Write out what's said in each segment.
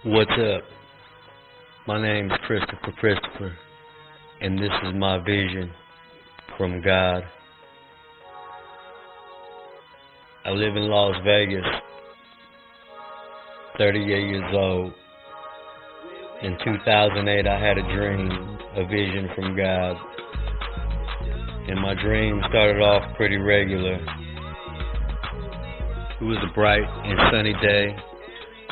What's up? My name's Christopher, and this is my vision from God. I live in Las Vegas, 38 years old. In 2008, I had a dream, a vision from God. And my dream started off pretty regular. It was a bright and sunny day,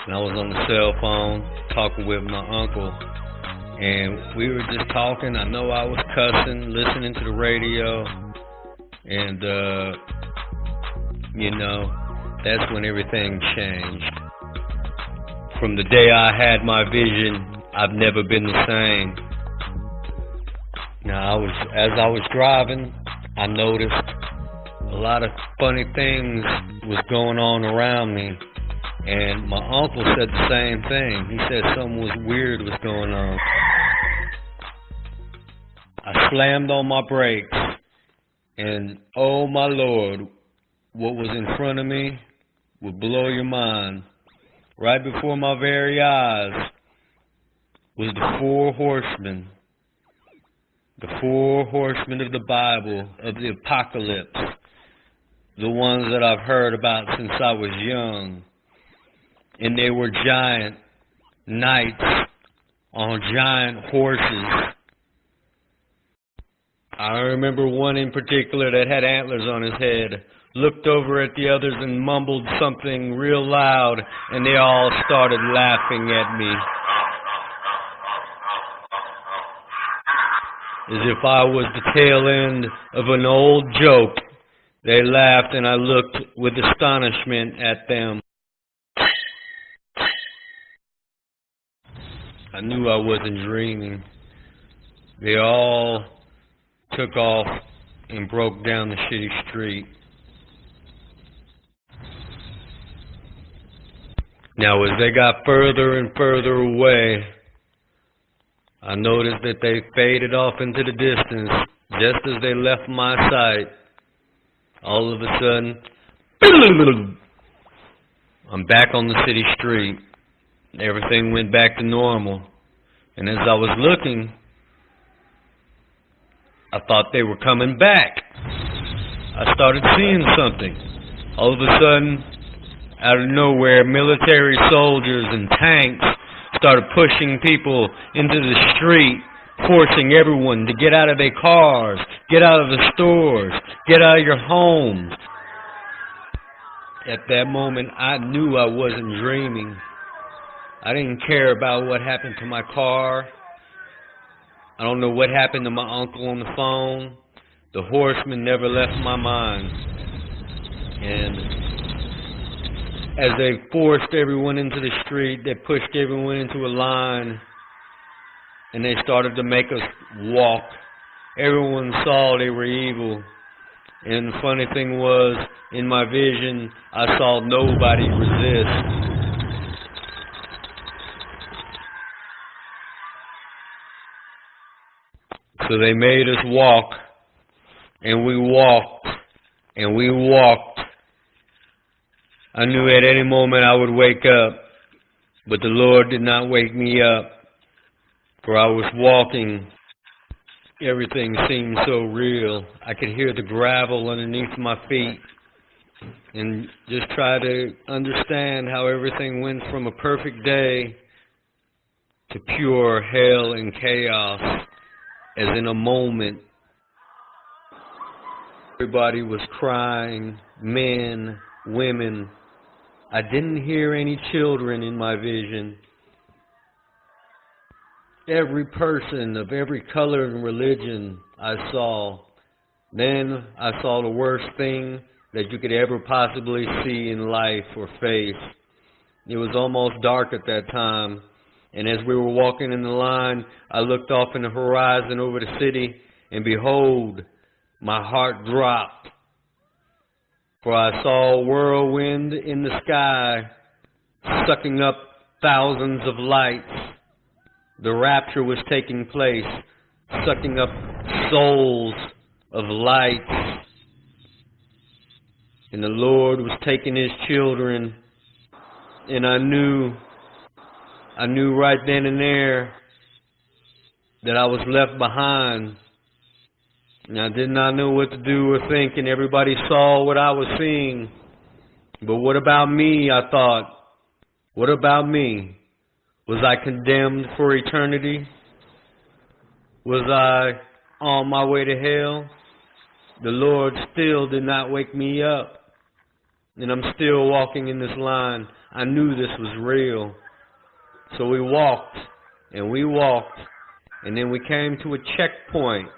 and I was on the cell phone talking with my uncle, and we were just talking. I know I was cussing, listening to the radio, and that's when everything changed. From the day I had my vision, I've never been the same. Now, as I was driving, I noticed a lot of funny things was going on around me. And my uncle said the same thing. He said something was weird was going on. I slammed on my brakes, and oh my Lord, what was in front of me would blow your mind. Right before my very eyes was the four horsemen. The four horsemen of the Bible, of the apocalypse. The ones that I've heard about since I was young. And they were giant knights on giant horses. I remember one in particular that had antlers on his head, looked over at the others and mumbled something real loud, and they all started laughing at me. As if I was the tail end of an old joke. They laughed, and I looked with astonishment at them. I knew I wasn't dreaming. They all took off and broke down the city street. Now, as they got further and further away, I noticed that they faded off into the distance just as they left my sight. All of a sudden, I'm back on the city street. Everything went back to normal. And as I was looking, I thought they were coming back. I started seeing something. All of a sudden, out of nowhere, military soldiers and tanks started pushing people into the street, forcing everyone to get out of their cars, get out of the stores, get out of your homes. At that moment, I knew I wasn't dreaming. I didn't care about what happened to my car. I don't know what happened to my uncle on the phone. The horsemen never left my mind. And as they forced everyone into the street, they pushed everyone into a line, and they started to make us walk. Everyone saw they were evil. And the funny thing was, in my vision, I saw nobody resist. So they made us walk, and we walked, and we walked. I knew at any moment I would wake up, but the Lord did not wake me up, for I was walking. Everything seemed so real. I could hear the gravel underneath my feet, and just try to understand how everything went from a perfect day to pure hell and chaos. As in a moment, everybody was crying, men, women. I didn't hear any children in my vision. Every person of every color and religion I saw. Then I saw the worst thing that you could ever possibly see in life or face. It was almost dark at that time. And as we were walking in the line, I looked off in the horizon over the city, and behold, my heart dropped. For I saw a whirlwind in the sky, sucking up thousands of lights. The rapture was taking place, sucking up souls of lights. And the Lord was taking His children, and I knew I knew right then and there that I was left behind. And I did not know what to do or think, and everybody saw what I was seeing. But what about me, I thought? What about me? Was I condemned for eternity? Was I on my way to hell? The Lord still did not wake me up. And I'm still walking in this line. I knew this was real. So we walked, and then we came to a checkpoint.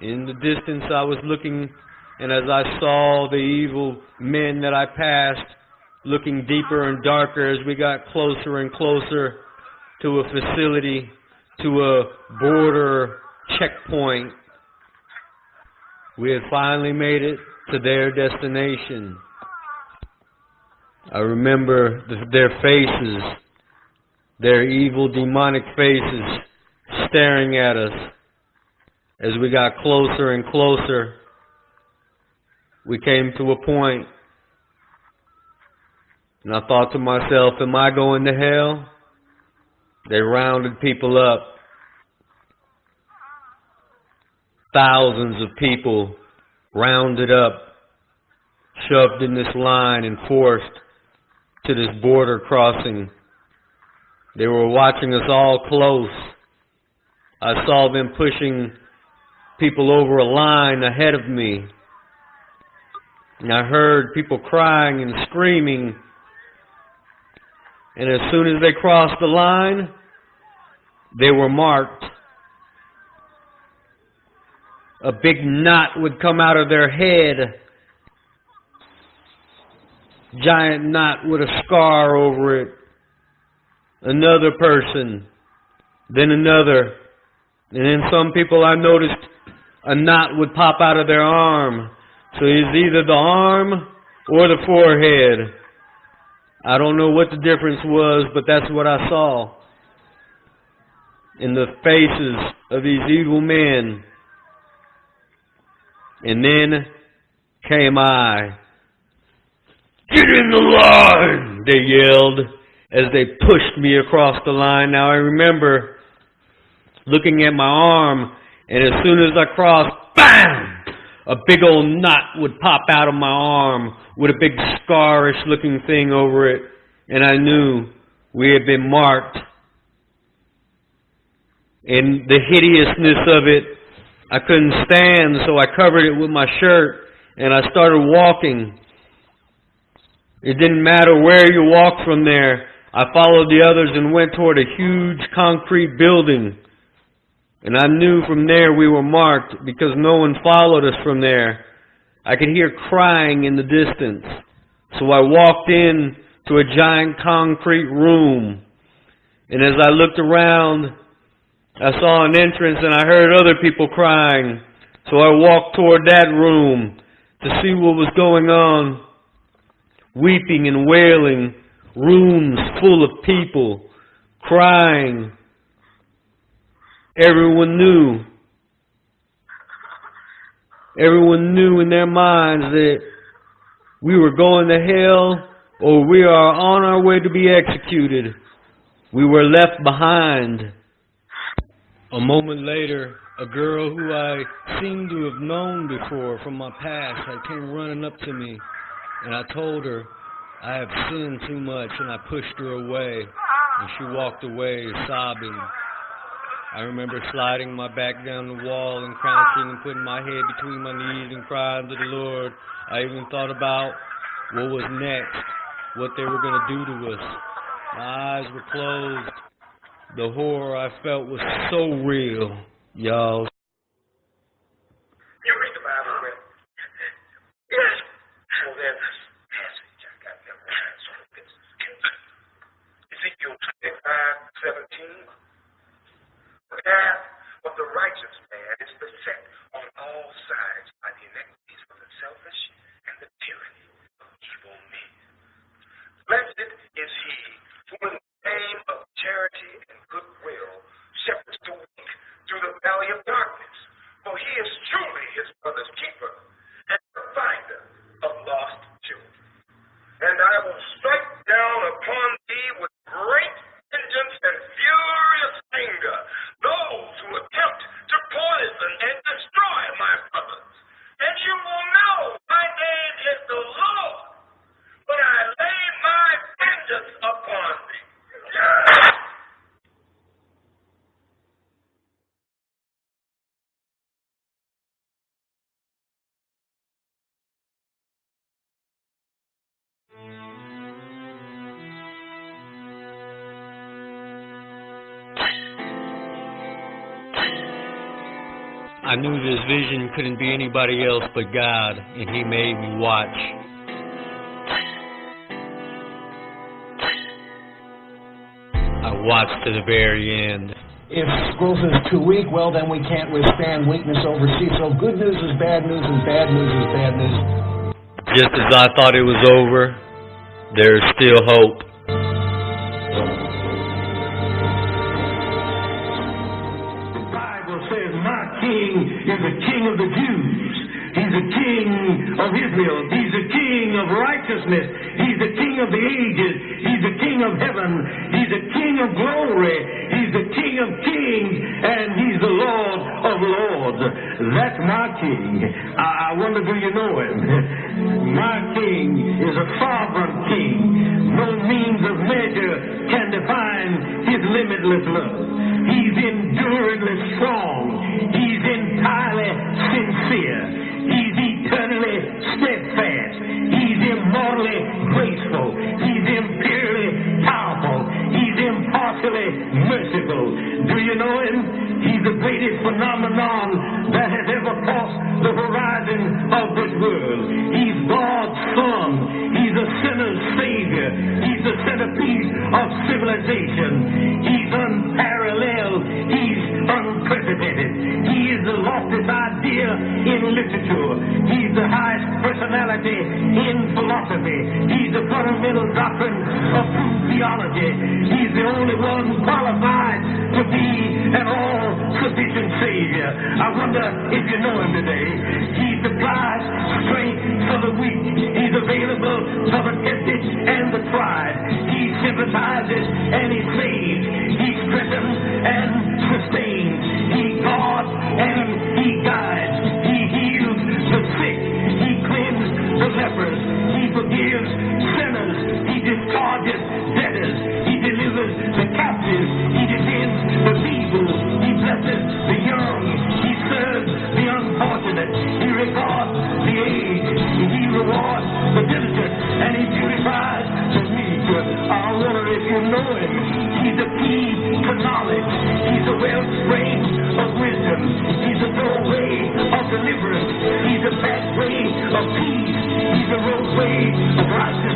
In the distance I was looking, and as I saw the evil men that I passed, looking deeper and darker as we got closer and closer to a facility, to a border checkpoint, we had finally made it to their destination. I remember their faces, their evil demonic faces staring at us. As we got closer and closer, we came to a point, and I thought to myself, am I going to hell? They rounded people up. Thousands of people rounded up, shoved in this line and forced to this border crossing. They were watching us all close. I saw them pushing people over a line ahead of me. And I heard people crying and screaming. And as soon as they crossed the line, they were marked. A big knot would come out of their head. Giant knot with a scar over it. Another person. Then another. And then some people I noticed a knot would pop out of their arm. So it's either the arm or the forehead. I don't know what the difference was, but that's what I saw in the faces of these evil men. And then came I. Get in the line, they yelled as they pushed me across the line. Now I remember looking at my arm, and as soon as I crossed, bam! A big old knot would pop out of my arm with a big scarish looking thing over it. And I knew we had been marked. And the hideousness of it, I couldn't stand, so I covered it with my shirt and I started walking. It didn't matter where you walked from there. I followed the others and went toward a huge concrete building. And I knew from there we were marked because no one followed us from there. I could hear crying in the distance. So I walked in to a giant concrete room. And as I looked around, I saw an entrance and I heard other people crying. So I walked toward that room to see what was going on. Weeping and wailing, rooms full of people crying. Everyone knew in their minds that we were going to hell or we are on our way to be executed. We were left behind. A moment later, a girl who I seemed to have known before from my past came running up to me, and I told her I have sinned too much, and I pushed her away, and she walked away sobbing. I remember sliding my back down the wall and crouching and putting my head between my knees and crying to the Lord. I even thought about what was next, what they were going to do to us. My eyes were closed. The horror I felt was so real, y'all. You read the Bible, well? Yes. Well, there's this passage I got memorized on this. Ezekiel 25:17. The path of the righteous man is beset on all sides by the iniquities of the selfish and the tyranny of evil men. Blessed is he who in the name of charity and goodwill shepherds the weak through the valley of darkness, for he is truly his brother's keeper and the finder of lost children. And I will strike down upon thee with great vengeance I knew this vision couldn't be anybody else but God, and He made me watch. I watched to the very end. If growth is too weak, well, then we can't withstand weakness overseas. So good news is bad news, and bad news is bad news. Just as I thought it was over, there's still hope. The Bible says, my King is the King of the Jews. He's the King of Israel. He's the King of righteousness. He's the King of the ages. He's the King of heaven. He's the King of glory. He's the King of kings. And He's the Lord of lords. That's my King. I wonder, do you know Him? My King is a sovereign King. No means of measure can define His limitless love. He's enduringly strong. He's entirely sincere. He's eternally steadfast. He's immortally graceful. He's imperially powerful. He's impartially merciful. Do you know Him? He's the greatest phenomenon that has ever crossed the horizon of this world. He's God's Son. He's a sinner's Savior. He's the centerpiece of civilization. He's unparalleled. He's unprecedented. He is the loftiest idea in literature. He's the highest personality in philosophy. He's the fundamental doctrine of true theology. He's the only one qualified to be an all-sufficient Savior. I wonder if you know Him today. He supplies strength for the weak. He's available for the tempted and the tried. He sympathizes and He saves. He strengthens and sustains. He guards and He guides. He heals the sick. He cleanses the lepers. He forgives sinners. He discharges debtors. He delivers the captives. He defends the feeble. He blesses the young. He serves the unfortunate. He regards the aged. He rewards the diligent. And He purifies the meek. I wonder if you know Him. He's the key to knowledge. He's the wellspring of wisdom. He's the doorway of deliverance. He's the pathway of peace. He's the roadway of righteousness.